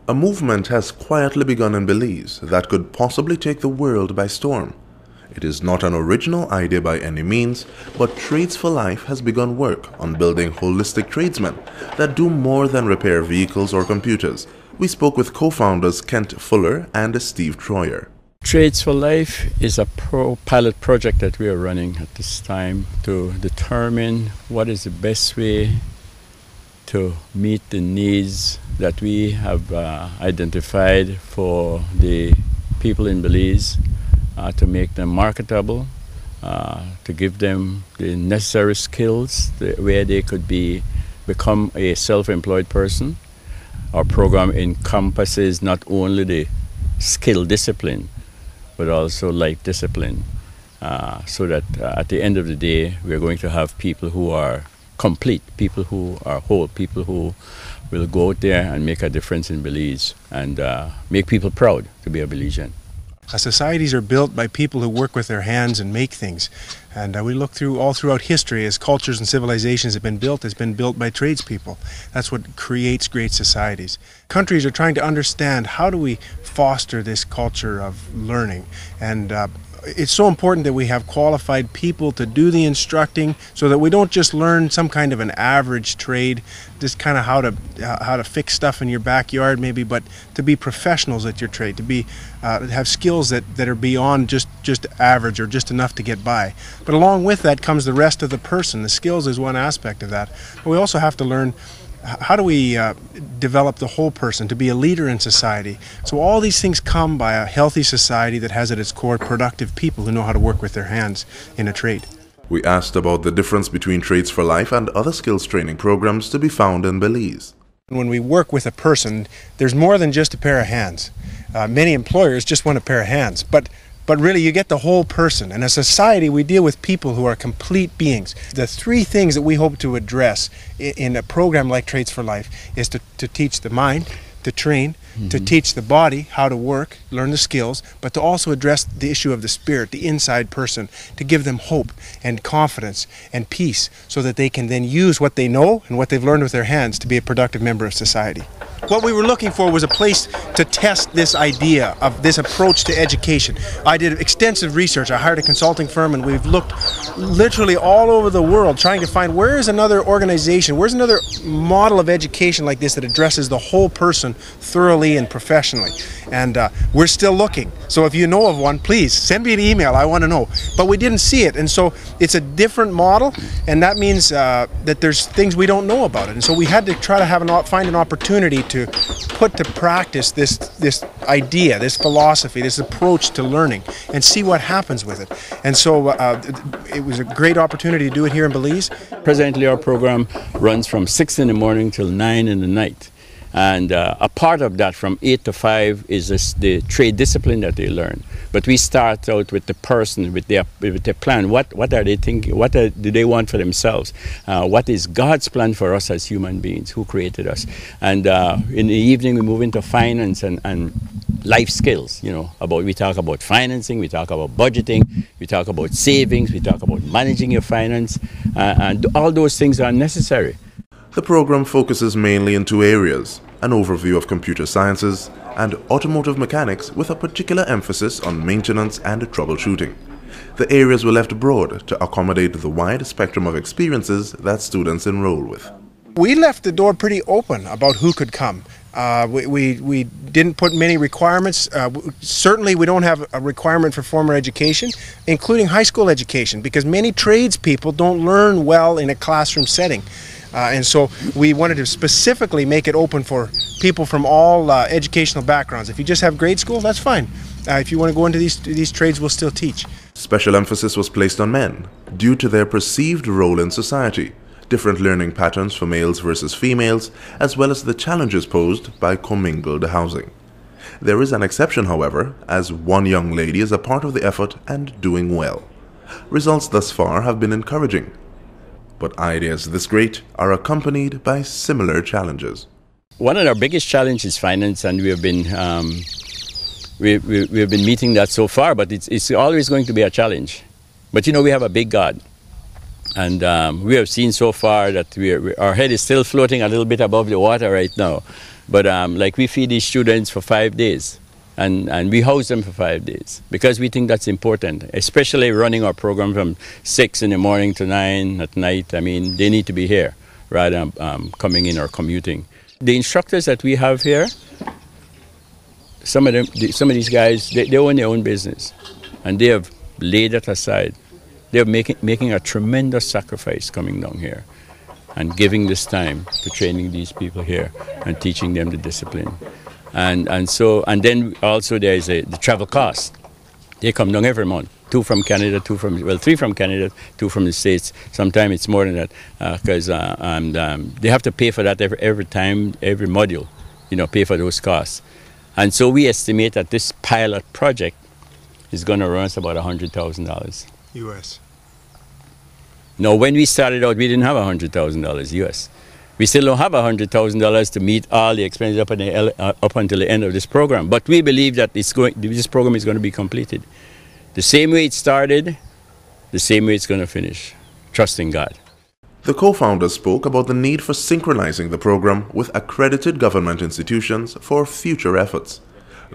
A movement has quietly begun in Belize that could possibly take the world by storm. It is not an original idea by any means, but Trades for Life has begun work on building holistic tradesmen that do more than repair vehicles or computers. We spoke with co-founders Kent Fuller and Steve Troyer. Trades for Life is a pilot project that we are running at this time to determine what is the best way to meet the needs that we have identified for the people in Belize, to make them marketable, to give them the necessary skills where they could become a self-employed person. Our program encompasses not only the skill discipline, but also life discipline, so that at the end of the day, we're going to have people who are complete, people who are whole, people who will go out there and make a difference in Belize and make people proud to be a Belizean. Societies are built by people who work with their hands and make things. And we look all throughout history as cultures and civilizations have been built, it's been built by tradespeople. That's what creates great societies. Countries are trying to understand, how do we foster this culture of learning? And it's so important that we have qualified people to do the instructing, so that we don't just learn some kind of an average trade, just kind of how to fix stuff in your backyard maybe, but to be professionals at your trade, to have skills that are beyond just average or just enough to get by. But along with that comes the rest of the person. The skills is one aspect of that. But we also have to learn, how do we develop the whole person to be a leader in society? So all these things come by a healthy society that has at its core productive people who know how to work with their hands in a trade. We asked about the difference between Trades for Life and other skills training programs to be found in Belize. When we work with a person, there's more than just a pair of hands. Many employers just want a pair of hands, but really you get the whole person. In a society, we deal with people who are complete beings. The three things that we hope to address in a program like Trades for Life is to teach the mind, to train, to teach the body how to work, learn the skills, but to also address the issue of the spirit, the inside person, to give them hope and confidence and peace, so that they can then use what they know and what they've learned with their hands to be a productive member of society. What we were looking for was a place to test this idea of this approach to education. I did extensive research. I hired a consulting firm, and we've looked literally all over the world trying to find, where is another organization, where's another model of education like this that addresses the whole person thoroughly and professionally. And we're still looking. So if you know of one, please send me an email. I want to know. But we didn't see it, and so it's a different model, and that means that there's things we don't know about it. And so we had to try to find an opportunity to put to practice this idea, this philosophy, this approach to learning, and see what happens with it. And so it was a great opportunity to do it here in Belize. Presently, our program runs from 6 in the morning till 9 in the night. And a part of that, from 8 to 5, is the trade discipline that they learn. But we start out with the person, with their plan. What are they thinking? What do they want for themselves? What is God's plan for us as human beings? Who created us? And in the evening, we move into finance and life skills. We talk about financing, we talk about budgeting, we talk about savings, we talk about managing your finance, and all those things are necessary. The program focuses mainly in two areas: an overview of computer sciences and automotive mechanics, with a particular emphasis on maintenance and troubleshooting. The areas were left broad to accommodate the wide spectrum of experiences that students enroll with. We left the door pretty open about who could come. We didn't put many requirements. Certainly we don't have a requirement for formal education, including high school education, because many tradespeople don't learn well in a classroom setting. And so we wanted to specifically make it open for people from all educational backgrounds. If you just have grade school, that's fine. If you want to go into these trades, we'll still teach. Special emphasis was placed on men due to their perceived role in society, different learning patterns for males versus females, as well as the challenges posed by commingled housing. There is an exception, however, as one young lady is a part of the effort and doing well. Results thus far have been encouraging. But ideas this great are accompanied by similar challenges. One of our biggest challenges is finance, and we have been meeting that so far. But it's always going to be a challenge. But we have a big God, And we have seen so far that our head is still floating a little bit above the water right now. But like we feed these students for 5 days, and we house them for 5 days because we think that's important, especially running our program from 6 in the morning to 9 at night. I mean, they need to be here rather than coming in or commuting. The instructors that we have here, some of these guys, they own their own business, and they have laid that aside. They're making a tremendous sacrifice coming down here and giving this time to training these people here and teaching them the discipline. And then also there is the travel cost. They come down every month, 2 from Canada, 3 from Canada, 2 from the States. Sometimes it's more than that because they have to pay for that every time, every module, pay for those costs. And so we estimate that this pilot project is going to run us about $100,000. U.S. Now, when we started out, we didn't have $100,000 U.S. We still don't have $100,000 to meet all the expenses up until the end of this program. But we believe that this program is going to be completed. The same way it started, the same way it's going to finish. Trusting God. The co-founders spoke about the need for synchronizing the program with accredited government institutions for future efforts.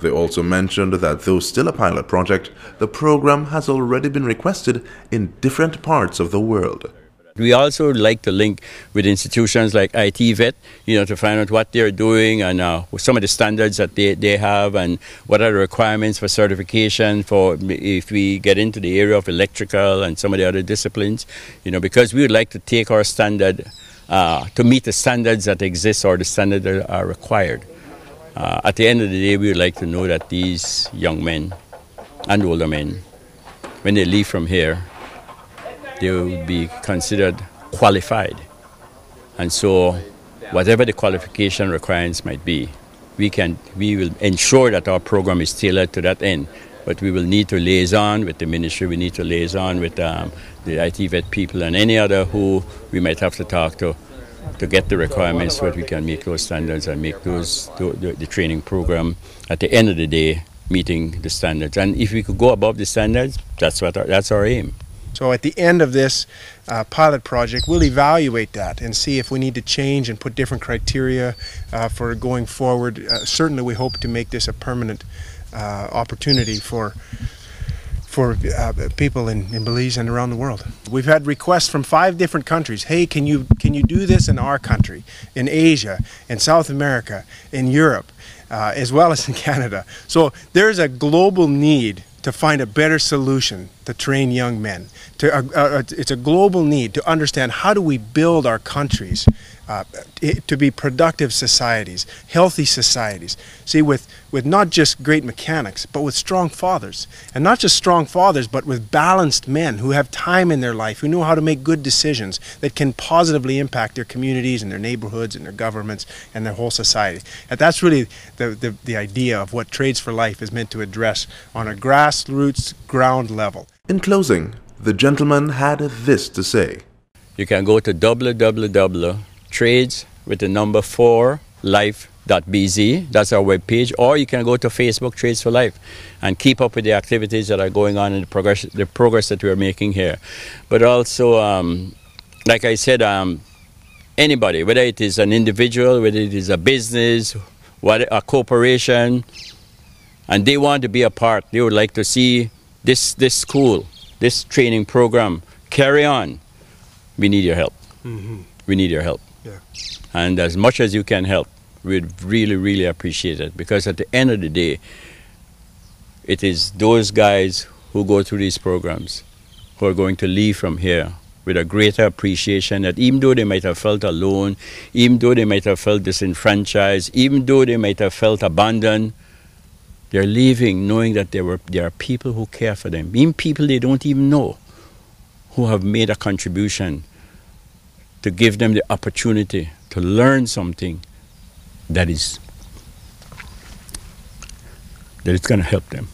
They also mentioned that though still a pilot project, the program has already been requested in different parts of the world. We also like to link with institutions like IT Vet, to find out what they're doing and some of the standards that they have and what are the requirements for certification for if we get into the area of electrical and some of the other disciplines, because we would like to take our standard to meet the standards that exist or the standards that are required. At the end of the day, we would like to know that these young men and older men, when they leave from here, they will be considered qualified. And so whatever the qualification requirements might be, we will ensure that our program is tailored to that end. But we will need to liaison with the ministry, we need to liaison with the IT Vet people and any other who we might have to talk to get the requirements so that we can make those standards and make the training program at the end of the day meeting the standards. And if we could go above the standards, that's our aim. So at the end of this pilot project, we'll evaluate that and see if we need to change and put different criteria for going forward. Certainly we hope to make this a permanent opportunity for people in Belize and around the world. We've had requests from 5 different countries. Hey, can you do this in our country, in Asia, in South America, in Europe, as well as in Canada? So there's a global need to find a better solution to train young men. It's a global need to understand how do we build our countries to be productive societies, healthy societies. See, with not just great mechanics, but with strong fathers. And not just strong fathers, but with balanced men who have time in their life, who know how to make good decisions that can positively impact their communities and their neighborhoods and their governments and their whole society. And that's really the idea of what Trades for Life is meant to address on a grassroots ground level. In closing, the gentleman had this to say. You can go to www.trades4life.bz. That's our webpage. Or you can go to Facebook, Trades for Life, and keep up with the activities that are going on and the progress that we're making here. But also, like I said, anybody, whether it is an individual, whether it is a business, a corporation, and they want to be a part, they would like to see this school, this training program carry on. We need your help. Mm-hmm. We need your help. Yeah. And as much as you can help, we'd really, really appreciate it, because at the end of the day, it is those guys who go through these programs who are going to leave from here with a greater appreciation that even though they might have felt alone, even though they might have felt disenfranchised, even though they might have felt abandoned, they're leaving knowing that there are people who care for them, even people they don't even know, who have made a contribution to give them the opportunity to learn something that is going to help them.